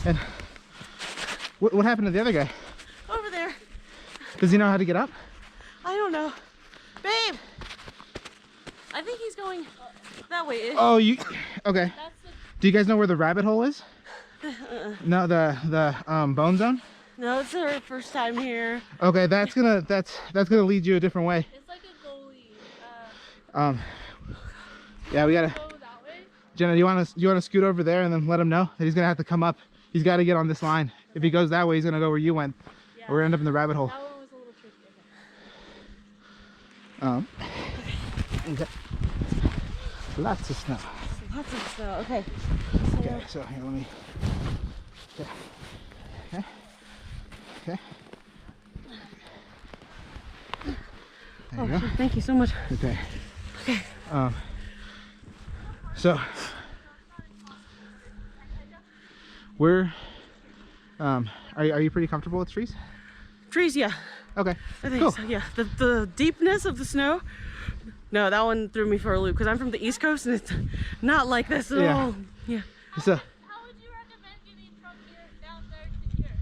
And what happened to the other guy? Over there. Does he know how to get up? I don't know. Babe! I think he's going that way. Oh, you... Okay. Do you guys know where the rabbit hole is? No, the bone zone? No, it's our first time here. Okay, that's gonna lead you a different way. It's like a goalie. Yeah, we gotta... Go that way? Jenna, do you want to scoot over there and then let him know that he's gonna have to come up? He's got to get on this line. If he goes that way, he's gonna go where you went. Yeah. Or we're gonna end up in the rabbit hole. That one was a little tricky. Okay. Lots of snow. Lots of snow. Okay. Okay, so here, let me... Okay. Okay. Okay. There you go. Thank you so much. Okay. Okay. So we're are you pretty comfortable with trees? Trees, yeah. Okay. I think cool. so, yeah. The deepness of the snow. No, that one threw me for a loop because I'm from the East Coast and it's not like this at all. Yeah. So, How would you recommend getting from here down there to here?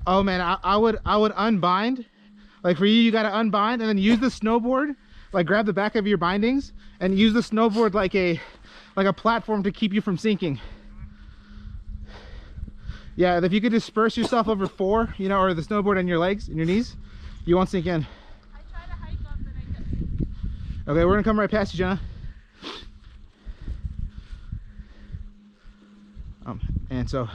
oh man, I would unbind. Like for you got to unbind and then use the snowboard. Like grab the back of your bindings and use the snowboard like a platform to keep you from sinking. Yeah, if you could disperse yourself over 4, you know, or the snowboard and your legs and your knees, you won't sink in. I tried to hike up and I kept sinking. Okay, we're gonna come right past you, Jenna. And so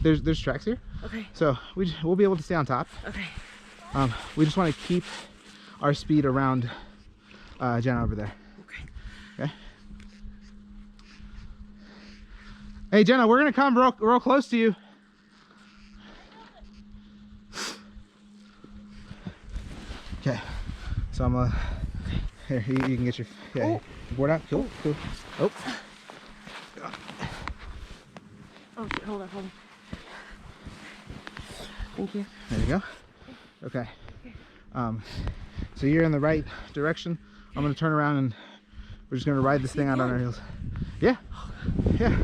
there's tracks here. Okay. So we'll be able to stay on top. Okay. We just want to keep our speed around Jenna over there. Okay. Okay. Hey Jenna, we're gonna come real close to you. Okay. So I'm here. You can get your board out. Cool. Cool. Oh. Oh shit! Hold on. Thank you. There you go. Okay. So you're in the right direction. I'm gonna turn around and we're just gonna ride this thing out on our heels. Yeah. Yeah.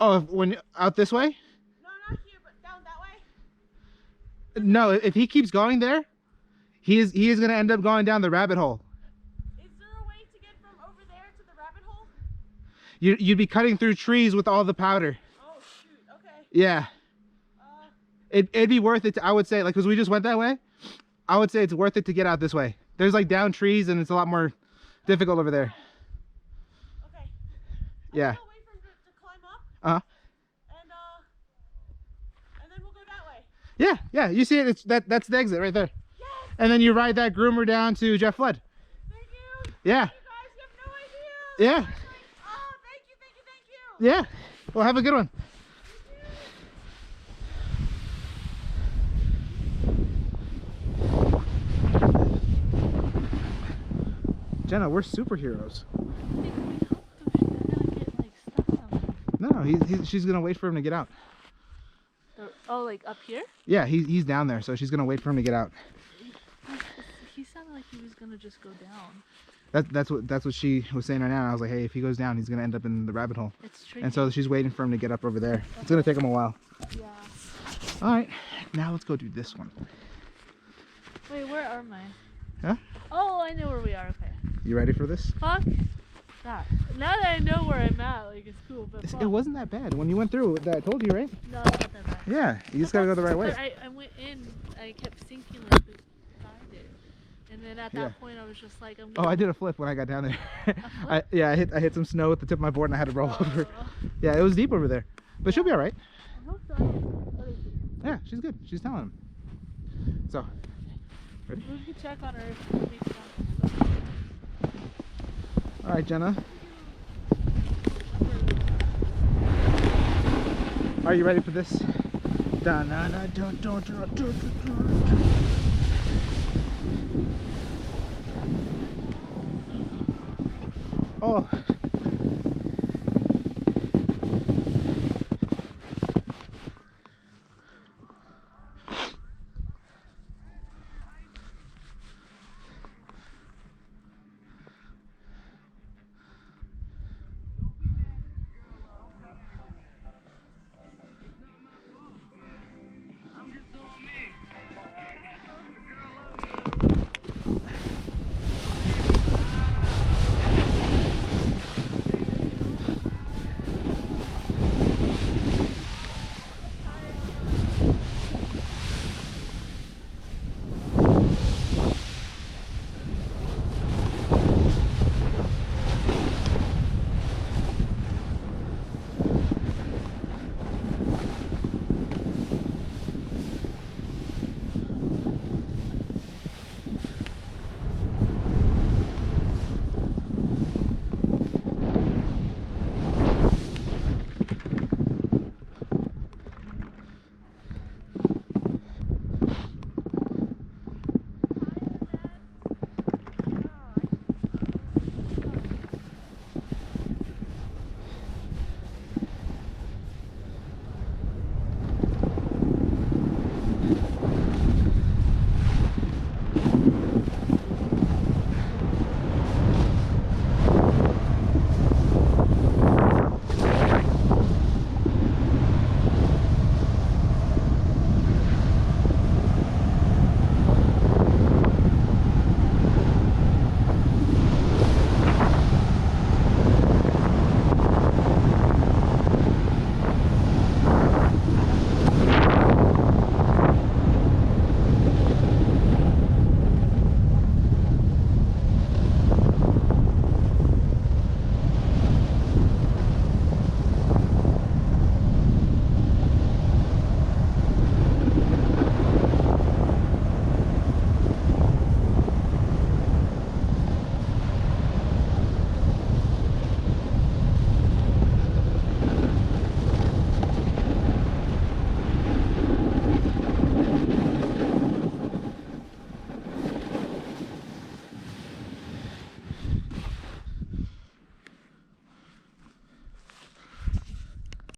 Oh, when out this way? No, not here, but down that way. No, if he keeps going there, he is going to end up going down the rabbit hole. Is there a way to get from over there to the rabbit hole? You'd be cutting through trees with all the powder. Oh shoot! Okay. Yeah. It'd be worth it. I would say, like, because we just went that way. I would say it's worth it to get out this way. There's like down trees, and it's a lot more difficult over there. Okay. Yeah. And then we'll go that way. Yeah, you see it, that's the exit right there. Yes! And then you ride that groomer down to Jeff Flood. Thank you! Yeah. You guys, you have no idea! Yeah. Oh, thank you! Yeah. Well, have a good one. Jenna, we're superheroes. No, she's gonna wait for him to get out. Oh, like up here? Yeah, he's down there, so she's gonna wait for him to get out. He sounded like he was gonna just go down. That's what she was saying right now. I was like, hey, if he goes down, he's gonna end up in the rabbit hole. It's tricky. And so she's waiting for him to get up over there. It's gonna take him a while. Yeah. All right, now let's go do this one. Wait, where are mine? Huh? Oh, I know where we are. Okay. You ready for this? Fuck that. Now that I know where I'm at, like it's cool, but It wasn't that bad when you went through it. I told you, right? no, it's not that bad. Yeah, you just gotta go the right way. But I went in, I kept sinking like beside it, and then at that point I was just like, I'm Oh, I did a flip when I got down there. I hit some snow with the tip of my board and I had to roll over. Yeah, it was deep over there, but she'll be all right. I hope so. Yeah, she's good. She's telling him. So, ready? We can check on her if she makes sense. All right, Jenna. Are you ready for this? Da, na, na, dun, dun, dun, dun, dun, dun. Oh.